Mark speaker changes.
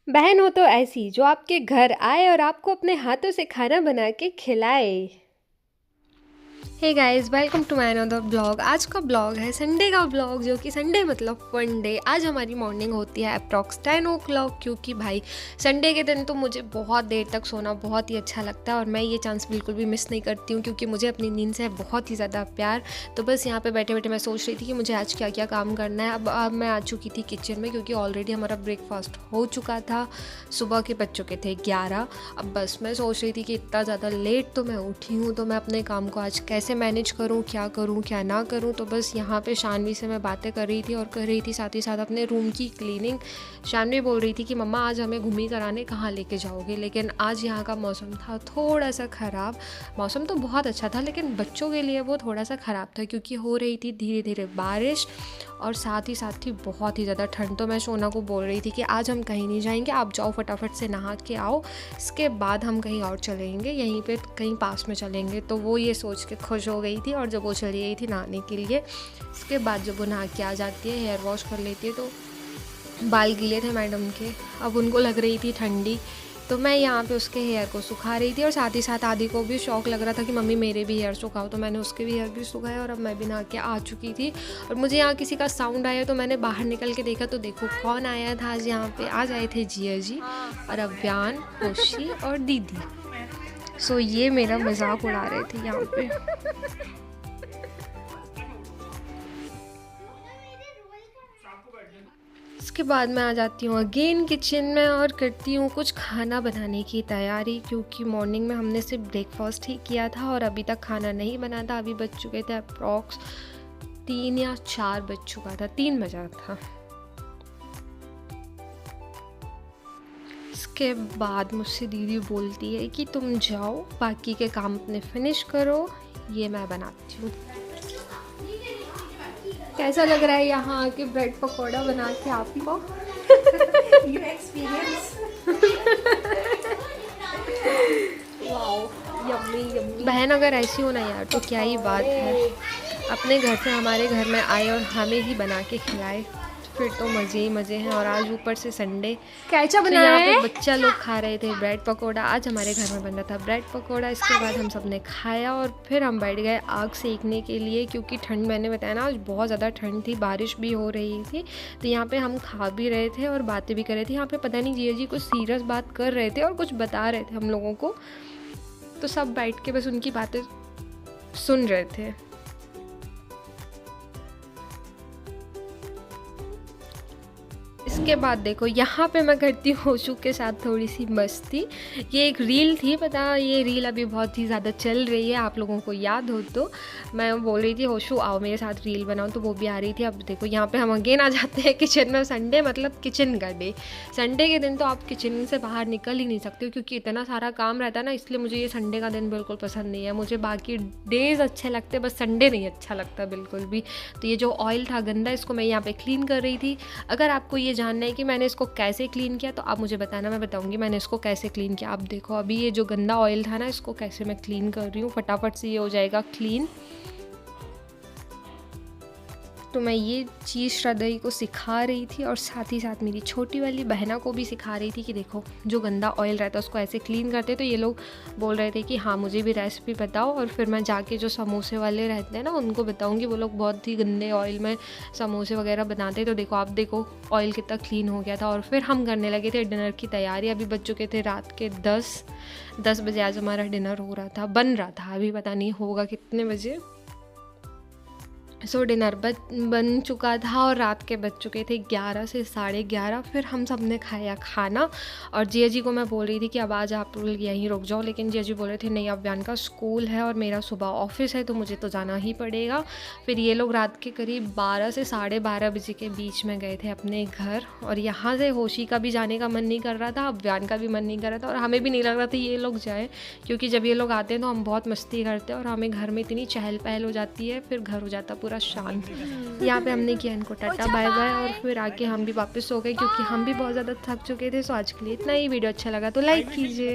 Speaker 1: बहन हो तो ऐसी जो आपके घर आए और आपको अपने हाथों से खाना बना के खिलाए। Hey guys, welcome to my another blog. आज का ब्लॉग है संडे का ब्लॉग, जो कि संडे मतलब फन डे। आज हमारी मॉर्निंग होती है अप्रॉक्स 10 ओ क्लॉक, क्योंकि भाई संडे के दिन तो मुझे बहुत देर तक सोना बहुत ही अच्छा लगता है और मैं ये चांस बिल्कुल भी मिस नहीं करती हूँ, क्योंकि मुझे अपनी नींद से है बहुत ही ज़्यादा प्यार। तो बस यहाँ पे बैठे बैठे मैं सोच रही थी कि मुझे आज क्या क्या काम करना है। अब मैं आ चुकी थी किचन में, क्योंकि ऑलरेडी हमारा ब्रेकफास्ट हो चुका था। सुबह के बज चुके थे 11। अब बस मैं सोच रही थी कि इतना ज़्यादा लेट तो मैं उठी हूँ, तो मैं अपने काम को आज कैसे मैनेज करूँ क्या ना करूँ। तो बस यहाँ पे शानवी से मैं बातें कर रही थी और कर रही थी साथ ही साथ अपने रूम की क्लीनिंग। शानवी बोल रही थी कि मम्मा आज हमें घूमी कराने कहाँ लेके जाओगे, लेकिन आज यहाँ का मौसम था थोड़ा सा ख़राब। मौसम तो बहुत अच्छा था, लेकिन बच्चों के लिए वो थोड़ा सा ख़राब था, क्योंकि हो रही थी धीरे धीरे बारिश और साथ ही थी बहुत ही ज़्यादा ठंड। तो मैं सोना को बोल रही थी कि आज हम कहीं नहीं जाएंगे, आप जाओ फटाफट से नहा के आओ, इसके बाद हम कहीं और चलेंगे, यहीं पे कहीं पास में चलेंगे। तो वो ये सोच के खुश हो गई थी, और जब वो चली गई थी नहाने के लिए, इसके बाद जब वो नहा के आ जाती है, हेयर वॉश कर लेती है, तो बाल गीले थे मैडम के, अब उनको लग रही थी ठंडी। तो मैं यहाँ पे उसके हेयर को सुखा रही थी, और साथ ही साथ आदि को भी शौक लग रहा था कि मम्मी मेरे भी हेयर सुखाओ। तो मैंने उसके भी हेयर भी सुखाए, और अब मैं भी नहा के आ चुकी थी। और मुझे यहाँ किसी का साउंड आया, तो मैंने बाहर निकल के देखा, तो देखो कौन आया था आज यहाँ पे। आज आए थे जिया जी और अव्यान, खुशी और दीदी। सो ये मेरा मजाक उड़ा रहे थे यहाँ पे। इसके बाद मैं आ जाती हूँ अगेन किचन में और करती हूँ कुछ खाना बनाने की तैयारी, क्योंकि मॉर्निंग में हमने सिर्फ ब्रेकफास्ट ही किया था और अभी तक खाना नहीं बना था। अभी बज चुके थे अप्रॉक्स 3 या 4 बज चुका था, 3 बजा था। इसके बाद मुझसे दीदी बोलती है कि तुम जाओ बाकी के काम अपने फिनिश करो, ये मैं बनाती हूँ। कैसा लग रहा है यहाँ आके ब्रेड पकौड़ा बना के आपको? एक्सपीरियंस। Wow, yummy yummy. बहन अगर ऐसी हो ना यार, तो क्या ही बात है। अपने घर से हमारे घर में आए और हमें ही बना के खिलाए, फिर तो मज़े ही मज़े हैं। और आज ऊपर से संडे, कैसा बनाया है? यहाँ पे बच्चा लोग खा रहे थे ब्रेड पकोड़ा। आज हमारे घर में बन रहा था ब्रेड पकोड़ा। इसके बाद हम सब ने खाया और फिर हम बैठ गए आग सेकने के लिए, क्योंकि ठंड, मैंने बताया ना, आज बहुत ज़्यादा ठंड थी, बारिश भी हो रही थी। तो यहाँ पे हम खा भी रहे थे और बातें भी कर रहे थे। यहाँ पे पता नहीं जिया जी कुछ सीरियस बात कर रहे थे और कुछ बता रहे थे हम लोगों को, तो सब बैठ के बस उनकी बातें सुन रहे थे। इसके बाद देखो यहाँ पे मैं करती हूँ होशू के साथ थोड़ी सी मस्ती। ये एक रील थी, पता, ये रील अभी बहुत ही ज़्यादा चल रही है, आप लोगों को याद हो तो। मैं बोल रही थी होशू आओ मेरे साथ रील बनाओ, तो वो भी आ रही थी। अब देखो यहाँ पे हम अगेन आ जाते हैं किचन में। संडे मतलब किचन का डे। संडे के दिन तो आप किचन से बाहर निकल ही नहीं सकते हो, क्योंकि इतना सारा काम रहता है ना, इसलिए मुझे ये संडे का दिन बिल्कुल पसंद नहीं है। मुझे बाकी डेज अच्छे लगते हैं, बस संडे नहीं अच्छा लगता बिल्कुल भी। तो ये जो ऑयल था गंदा, इसको मैं यहाँ पे क्लीन कर रही थी। अगर आपको ये जानना है कि मैंने इसको कैसे क्लीन किया, तो आप मुझे बताना, मैं बताऊंगी मैंने इसको कैसे क्लीन किया। आप देखो अभी ये जो गंदा ऑयल था ना, इसको कैसे मैं क्लीन कर रही हूँ। फटाफट से ये हो जाएगा क्लीन। तो मैं ये चीज़ श्रद्धई को सिखा रही थी, और साथ ही साथ मेरी छोटी वाली बहना को भी सिखा रही थी कि देखो जो गंदा ऑयल रहता है उसको ऐसे क्लीन करते। तो ये लोग बोल रहे थे कि हाँ मुझे भी रेसिपी बताओ, और फिर मैं जाके जो समोसे वाले रहते हैं ना उनको बताऊंगी। वो लोग बहुत ही गंदे ऑयल में समोसे वगैरह बनाते। तो देखो आप देखो ऑयल कितना क्लीन हो गया था। और फिर हम करने लगे थे डिनर की तैयारी। अभी बज चुके थे रात के 10 बजे। आज हमारा डिनर हो रहा था, बन रहा था, अभी पता नहीं होगा कितने बजे। सो डिनर बन चुका था और रात के बज चुके थे 11 से 11:30। फिर हम सब ने खाया खाना, और जिया जी को मैं बोल रही थी कि अब आज आप लोग यहीं रुक जाओ, लेकिन जिया जी बोल रहे थे नहीं, अब व्यान का स्कूल है और मेरा सुबह ऑफिस है, तो मुझे तो जाना ही पड़ेगा। फिर ये लोग रात के करीब 12 से 12:30 बजे के बीच में गए थे अपने घर। और यहाँ से होशी का भी जाने का मन नहीं कर रहा था, अब व्यान का भी मन नहीं कर रहा था, और हमें भी नहीं लग रहा था ये लोग जाए, क्योंकि जब ये लोग आते हैं तो हम बहुत मस्ती करते हैं और हमें घर में इतनी चहल पहल हो जाती है, फिर घर हो जाता पूरा शांत। यहाँ पे हमने किया इनको टाटा बाय बाय, और फिर आके हम भी वापस सो गए, क्योंकि हम भी बहुत ज़्यादा थक चुके थे। सो आज के लिए इतना ही। वीडियो अच्छा लगा तो लाइक कीजिए।